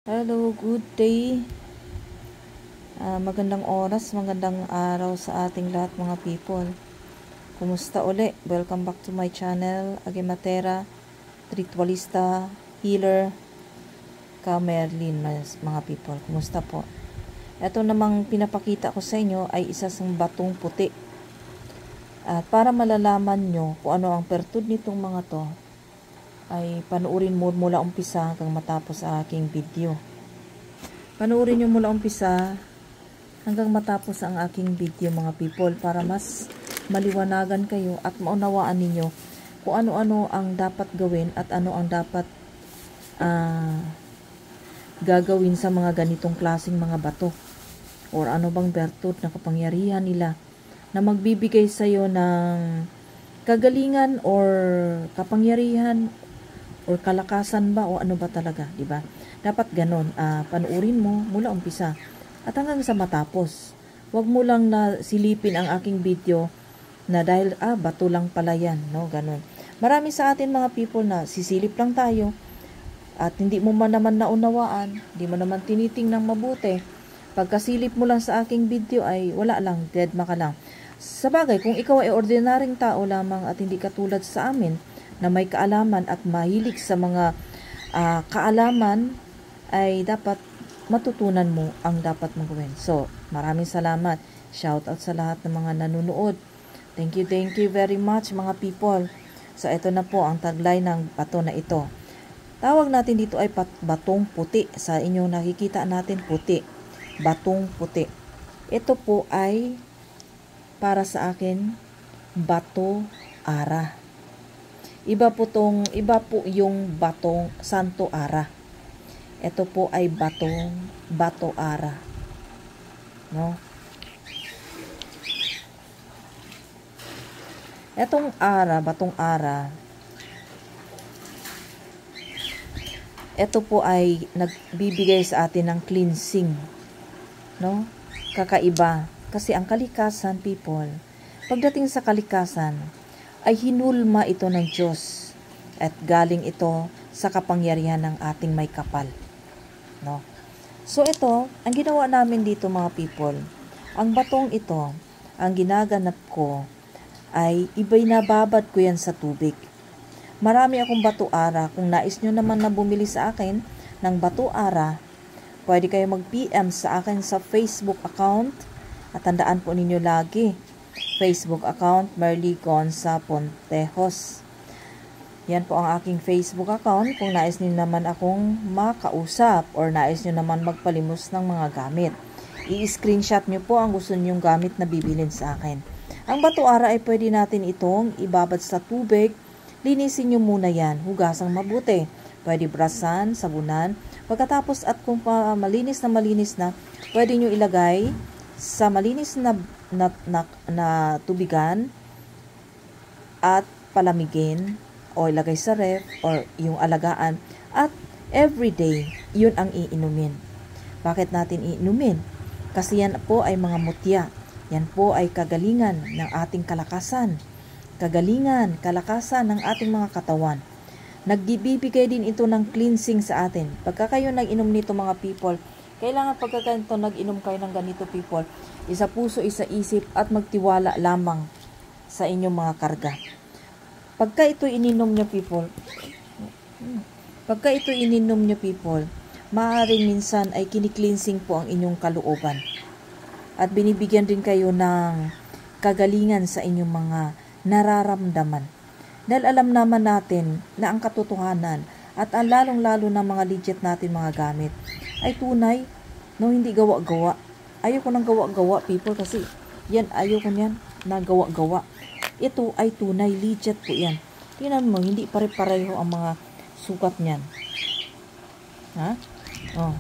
Hello, good day. Magandang oras, magandang araw sa ating lahat mga people. Kumusta uli? Welcome back to my channel, Agimatera, Ritualista, Healer, Merlin, mga people. Kumusta po? Ito namang pinapakita ko sa inyo ay isa sang batong puti. At para malalaman nyo kung ano ang pertud nitong mga to, ay panuurin mo mula umpisa hanggang matapos sa aking video. Panuurin nyo mula umpisa hanggang matapos ang aking video mga people para mas maliwanagan kayo at maunawaan ninyo kung ano-ano ang dapat gawin at ano ang dapat gagawin sa mga ganitong klaseng mga bato or ano bang bertud na kapangyarihan nila na magbibigay sa iyo ng kagalingan or kapangyarihan or kalakasan ba o ano ba talaga, di ba? Dapat ganon, panuurin mo mula umpisa at hanggang sa matapos. Huwag mo lang na silipin ang aking video na dahil bato lang pala yan, no? Ganon. Marami sa atin mga people na sisilip lang tayo at hindi mo man naman naunawaan, hindi mo naman tinitingnan mabuti. Pagkasilip mo lang sa aking video ay wala lang, dead maka lang. Sabagay, kung ikaw ay ordinaryong tao lamang at hindi katulad sa amin na may kaalaman at mahilig sa mga kaalaman, ay dapat matutunan mo ang dapat mong gawin. So, maraming salamat. Shout out sa lahat ng mga nanonood. Thank you very much mga people. So, ito na po ang taglay ng bato na ito. Tawag natin dito ay batong puti. Sa inyong nakikita natin puti. Batong puti. Ito po ay para sa akin bato ara. Iba po yung batong santo ara. Ito po ay bato ara. No? Etong batong ara, ito po ay nagbibigay sa atin ng cleansing. No? Kakaiba. Kasi ang kalikasan, people, pagdating sa kalikasan, ay hinulma ito ng Diyos at galing ito sa kapangyarihan ng ating may kapal. No? So ito, ang ginawa namin dito mga people, ang batong ito, ang ginaganap ko ay iba'y nababad ko yan sa tubig. Marami akong bato ara. Kung nais nyo naman na bumili sa akin ng bato ara, pwede kayo mag-PM sa akin sa Facebook account at tandaan po ninyo lagi, Facebook account, Merly Gonza Pontejos. Yan po ang aking Facebook account kung nais niyo naman akong makausap or nais niyo naman magpalimos ng mga gamit. I-screenshot niyo po ang gusto niyong gamit na bibilin sa akin. Ang bato ara ay pwede natin itong ibabad sa tubig. Linisin niyo muna yan. Hugasang mabuti. Pwede brasan, sabunan. Pagkatapos at kung malinis na, pwede niyo ilagay sa malinis na tubigan at palamigin o ilagay sa ref or yung alagaan at everyday yun ang iinumin. Bakit natin iinumin? Kasi yan po ay mga mutya. Yan po ay kagalingan ng ating kalakasan. Kagalingan, kalakasan ng ating mga katawan. Nagbibigay din ito ng cleansing sa atin. Pagka kayo nag-inom nito mga people, kailangan pagka ganito nag-inom kayo ng ganito people, isa puso, isa isip at magtiwala lamang sa inyong mga karga. Pagka ito ininom nyo people, maaaring minsan ay kinikleansing po ang inyong kalooban. At binibigyan din kayo ng kagalingan sa inyong mga nararamdaman. Dahil alam naman natin na ang katotohanan at ang lalong-lalo na mga legit natin mga gamit ay tunay, no, hindi gawa-gawa. Ayoko nang gawa-gawa people kasi yan, ayoko niyan na gawa-gawa. Ito ay tunay, legit po yan. Tingnan mo, hindi pare-pareho ang mga sukat niyan. Ha? Oh.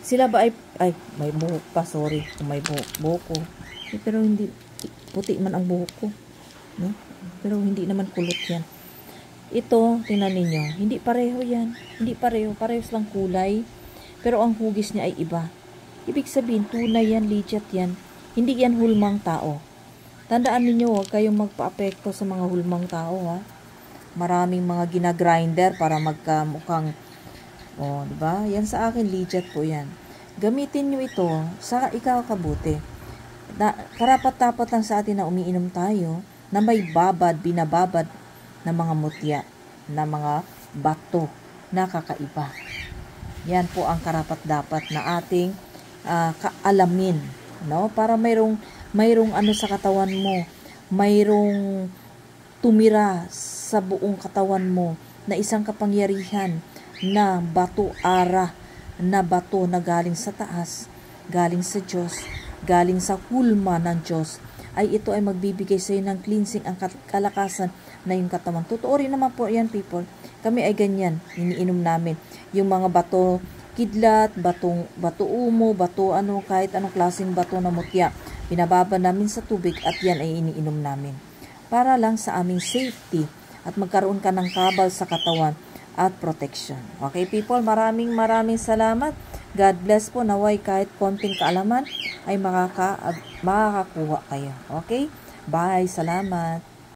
Sila ba ay may buhok pa, sorry. May buhok ko. Pero hindi, puti man ang buhok ko. No? Pero hindi naman kulot yan. Ito, tingnan ninyo, hindi pareho yan. Hindi pareho, parehos lang kulay. Pero ang hugis niya ay iba. Ibig sabihin, tunay yan, legit yan. Hindi yan hulmang tao. Tandaan ninyo, huwag kayong magpa-apekto sa mga hulmang tao, ha. Maraming mga ginagrinder para magkamukhang O, diba? Yan sa akin, legit po yan. Gamitin nyo ito sa ikakabuti. Karapat-dapat lang sa atin na umiinom tayo na may binababad na mga mutya, na mga bato na kakaiba. Yan po ang karapat-dapat na ating kaalamin, no? Para mayroong ano sa katawan mo, mayroong tumira sa buong katawan mo na isang kapangyarihan na bato-ara, na bato na galing sa taas, galing sa Diyos, galing sa hulma ng Diyos, ay ito ay magbibigay sa iyo ng cleansing, ang kalakasan na yung katawan. Totoo rin naman po yan, people. Kami ay ganyan, iniinom namin. Yung mga bato kidlat, bato umo, bato kahit anong klaseng bato na mutya, binababa namin sa tubig at yan ay iniinom namin. Para lang sa aming safety at magkaroon ka ng kabal sa katawan at protection. Okay, people, maraming salamat. God bless po, naway kahit konting kaalaman ay makakakuha kayo. Okay? Bye, salamat.